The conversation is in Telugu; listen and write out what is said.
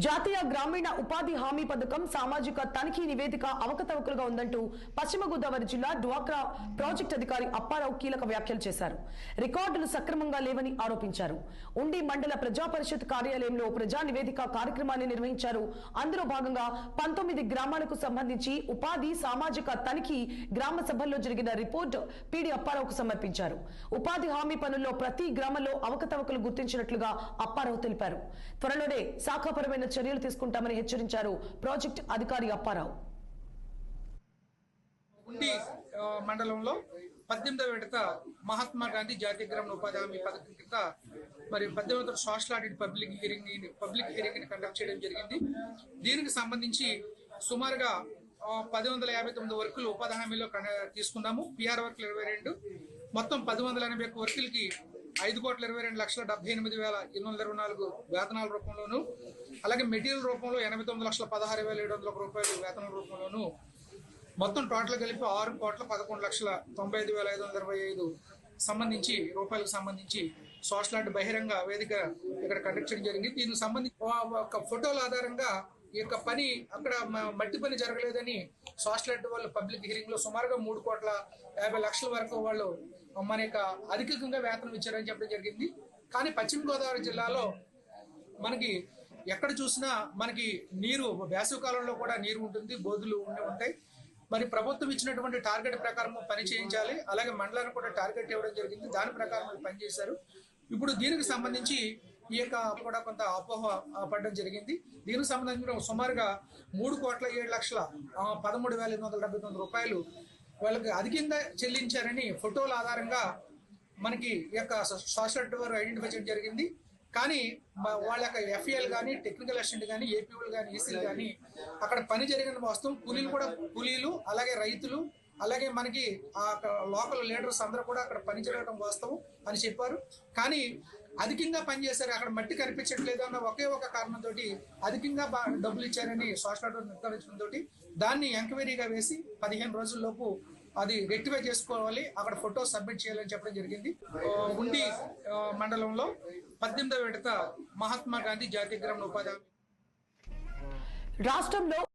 జాతీయ గ్రామీణ ఉపాధి హామీ పథకం సామాజిక తనిఖీ నివేదిక అవకతవకలుగా ఉందంటూ పశ్చిమ గోదావరి జిల్లా డ్వాక్రా ప్రాజెక్ట్ అధికారి అప్పారావు కీలక వ్యాఖ్యలు చేశారు. రికార్డులు సక్రమంగా లేవని ఆరోపించారు. ఉండి మండల ప్రజా పరిషత్ కార్యాలయంలో ప్రజా నివేదిక కార్యక్రమాన్ని నిర్వహించారు. అందులో భాగంగా 19 గ్రామాలకు సంబంధించి ఉపాధి సామాజిక తనిఖీ గ్రామ సభల్లో జరిగిన రిపోర్టు పీడి అప్పారావుకు సమర్పించారు. ఉపాధి హామీ పనుల్లో ప్రతి గ్రామంలో అవకతవకలు గుర్తించినట్లుగా అప్పారావు తెలిపారు. త్వరలోనే శాఖాపరమైన చర్యలు తీసుకుంటామని హెచ్చరించారు ప్రాజెక్ట్ అధికారి అప్పారావు. ఉండి మండలంలో 18వ విడత మహాత్మా గాంధీ జాతీయ గ్రామీణ ఉపాధి హామీ పథకం కింద మరి 18వ social audit public hearing conduct చేయడం జరిగింది. దీనికి సంబంధించి సుమారుగా 1059 వర్కులు ఉపాధి హామీలో తీసుకున్నాము. పిఆర్ వర్కులు 22, మొత్తం 1081 వర్కులకి 5,22,78,824 వేతనాల రూపంలోను, అలాగే మెటీరియల్ రూపంలో 89,16,701 రూపాయలు వేతనాల రూపంలోను, మొత్తం టోటల్ కలిపి 6,11,95,525 సంబంధించి రూపాయలకు సంబంధించి సోషల్ ఆడిట్ బహిరంగ వేదిక ఇక్కడ కండక్ట్ చేయడం జరిగింది. దీనికి సంబంధించి ఒక ఫోటోల ఆధారంగా ఈ యొక్క పని అక్కడ మట్టి పని జరగలేదని సోషల్ ఆడిట్ వాళ్ళు పబ్లిక్ హియరింగ్ లో సుమారుగా 3,50,00,000 వరకు వాళ్ళు మన యొక్క అధికంగా వేతనం ఇచ్చారని చెప్పడం జరిగింది. కానీ పశ్చిమ గోదావరి జిల్లాలో మనకి ఎక్కడ చూసినా మనకి నీరు వేసవి కాలంలో కూడా నీరు ఉంటుంది, బోధులు ఉంటాయి. మరి ప్రభుత్వం ఇచ్చినటువంటి టార్గెట్ ప్రకారం పని చేయించాలి. అలాగే మండలానికి కూడా టార్గెట్ ఇవ్వడం జరిగింది. దాని ప్రకారం పనిచేశారు. ఇప్పుడు దీనికి సంబంధించి ఈ యొక్క కూడా కొంత అపోహ పడడం జరిగింది. దీనికి సంబంధించిన సుమారుగా 3,07,13,879 రూపాయలు వాళ్ళకి అధికంగా చెల్లించారని ఫోటోల ఆధారంగా మనకి ఈ యొక్క సోషల్ వారు ఐడెంటిఫై చేయడం జరిగింది. కానీ వాళ్ళ యొక్క ఎఫ్ఈఎల్ కానీ, టెక్నికల్ అసిస్టెంట్ కానీ, ఏపీఎల్ కానీ, ఈసీలు కానీ అక్కడ పని జరిగిన వాస్తవం కూలీలు అలాగే రైతులు అలాగే మనకి లోకల్ లీడర్స్ అందరూ కూడా అక్కడ పని జరగడం వాస్తవం అని చెప్పారు. కానీ అధికంగా పనిచేశారు, అక్కడ మట్టి కనిపించట్లేదు అన్న ఒకే ఒక కారణంతో అధికంగా డబ్బులు ఇచ్చారని సోషల్ నిర్ధారించడంతో దాన్ని ఎంక్వైరీగా వేసి 15 రోజుల్లోపు అది రెక్టిఫై చేసుకోవాలి, అక్కడ ఫోటో సబ్మిట్ చేయాలని చెప్పడం జరిగింది. ఉండి మండలంలో 18వ విడత మహాత్మా గాంధీ జాతీయ గ్రామీణ ఉపాధి రాష్ట్రంలో